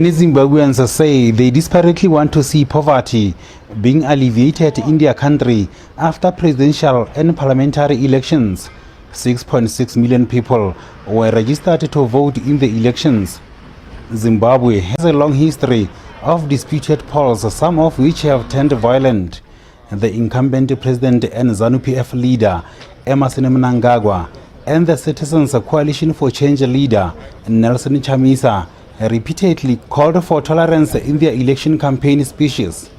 Many Zimbabweans say they desperately want to see poverty being alleviated in their country after presidential and parliamentary elections. 6.6 million people were registered to vote in the elections. Zimbabwe has a long history of disputed polls, some of which have turned violent. The incumbent president and ZANU-PF leader, Emmerson Mnangagwa, and the Citizens Coalition for Change leader, Nelson Chamisa, repeatedly called for tolerance in their election campaign speeches.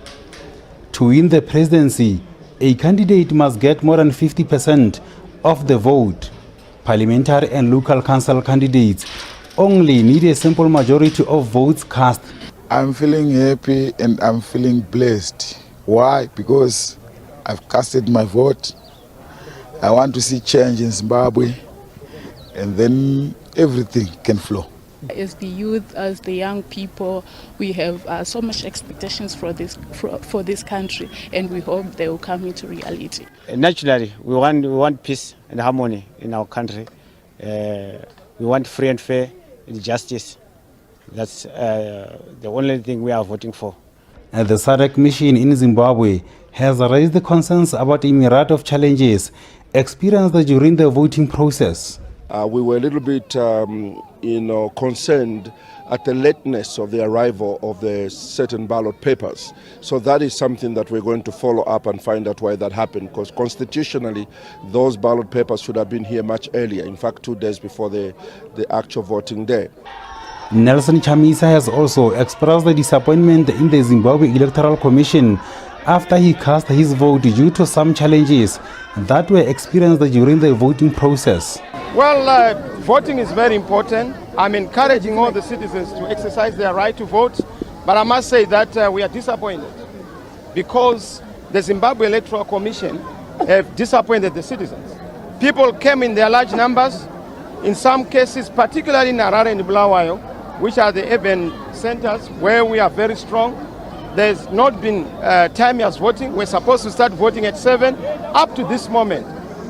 To win the presidency, a candidate must get more than 50% of the vote. Parliamentary and local council candidates only need a simple majority of votes cast. I'm feeling happy and I'm feeling blessed. Why? Because I've casted my vote. I want to see change in Zimbabwe, and then everything can flow. As the youth, as the young people, we have so much expectations for this country, and we hope they will come into reality. Naturally, we want peace and harmony in our country. We want free and fair and justice. That's the only thing we are voting for. The SADC mission in Zimbabwe has raised concerns about a myriad of challenges experienced during the voting process. We were a little bit concerned at the lateness of the arrival of the certain ballot papers. So that is something that we're going to follow up and find out why that happened, because constitutionally those ballot papers should have been here much earlier, in fact 2 days before the actual voting day. Nelson Chamisa has also expressed the disappointment in the Zimbabwe Electoral Commission after he cast his vote due to some challenges that were experienced during the voting process. Well, voting is very important. I'm encouraging all the citizens to exercise their right to vote, but I must say that we are disappointed because the Zimbabwe Electoral Commission have disappointed the citizens. People came in their large numbers, in some cases, particularly in Harare and Bulawayo, which are the urban centers where we are very strong. There's not been time-use voting. We're supposed to start voting at 7. Up to this moment,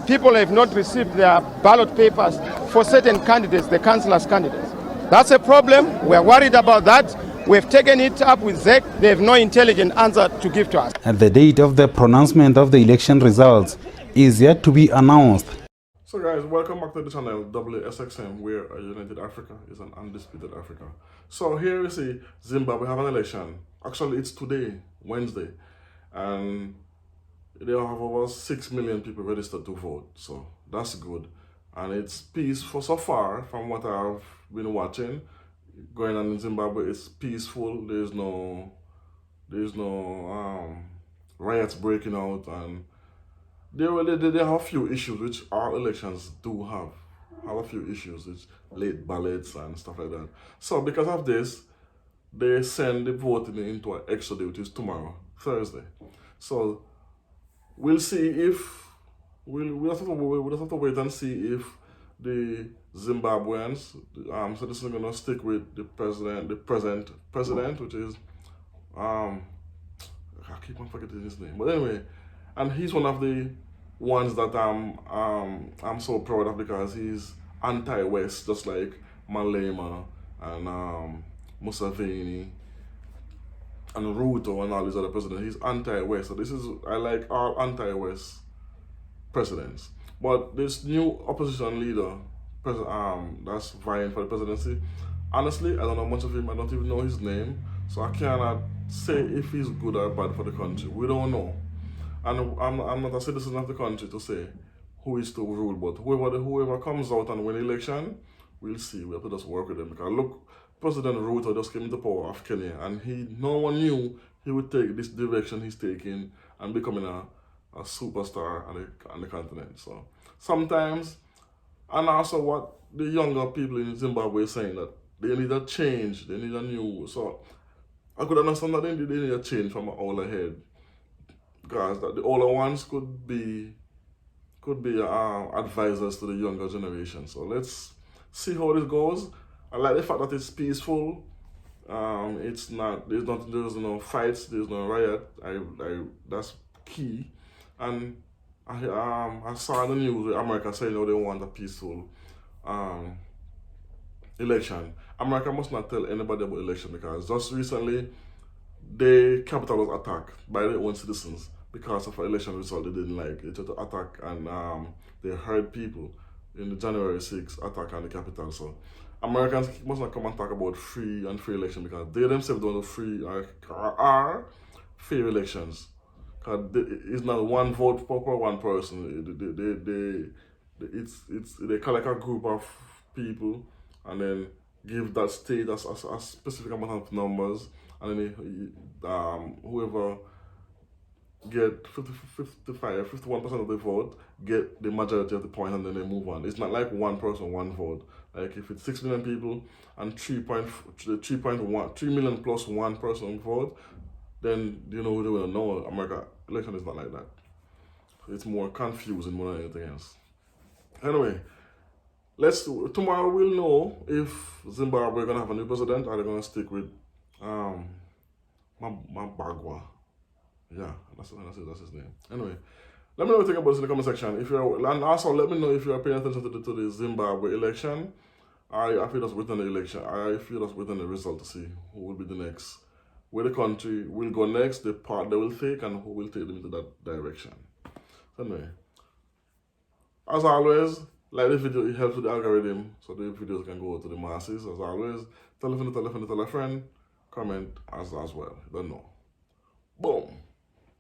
people have not received their ballot papers for certain candidates, the councillors' candidates. That's a problem. We're worried about that. We've taken it up with ZEC. They have no intelligent answer to give to us. And the date of the pronouncement of the election results is yet to be announced. So guys, welcome back to the channel WSXM, where a united Africa is an undisputed Africa. So here we see Zimbabwe have an election. Actually, it's today, Wednesday, and they have over 6 million people registered to vote. So that's good, and it's peaceful so far from what I've been watching. Going on in Zimbabwe, it's peaceful. There's no riots breaking out, and they have a few issues, which all elections do have a few issues, which late ballots and stuff like that. So because of this, they send the voting into an extra day, which is tomorrow, Thursday. So we'll see if we'll just have to wait and see if the Zimbabweans, so this is gonna stick with the present president, which is I keep on forgetting his name, but anyway. And he's one of the ones that I'm so proud of, because he's anti-West, just like Malema and Museveni and Ruto and all these other presidents. He's anti-West. So I like all anti-West presidents. But this new opposition leader, that's vying for the presidency, honestly, I don't know much of him. I don't even know his name. So I cannot say if he's good or bad for the country. We don't know. And I'm not a citizen of the country to say who is to rule, but whoever comes out and win the election, we'll see. We have to just work with them. Because look, President Ruto just came into power of Kenya, and no one knew he would take this direction he's taking and becoming a superstar on the continent. So sometimes, and also what the younger people in Zimbabwe are saying, that they need a change, they need a new. So I could understand that they need a change from an older head, because that the older ones could be advisors to the younger generation. So let's see how this goes. I like the fact that it's peaceful. There's no fights, there's no riot. That's key. And I saw in the news with America saying they want a peaceful election, America must not tell anybody about election, because just recently the capital was attacked by their own citizens because of an election result they didn't like. They tried to attack, and they hurt people in the January 6th attack on the capital. So Americans must not come and talk about free and fair election, because they themselves don't know free or fair elections. Because it's not one vote per one person. They collect a group of people and then give that state a specific amount of numbers, and then whoever get 51% of the vote get the majority of the point, and then they move on. It's not like one person, one vote. Like if it's 6 million people and 3 million plus one person vote, then you know who they will know. America election is not like that. It's more confusing more than anything else. Anyway, tomorrow we'll know if Zimbabwe gonna have a new president, or they're gonna stick with Mnangagwa. Yeah, that's his name. Anyway, let me know what you think about this in the comment section. And also let me know if you are paying attention to the Zimbabwe election. I feel that's within the election. I feel that's within the result to see who will be the next, where the country will go next, the part they will take, and who will take them into that direction. So anyway, as always, like this video, it helps with the algorithm, so the videos can go to the masses. As always, tell a friend, comment as well. Don't know. Boom.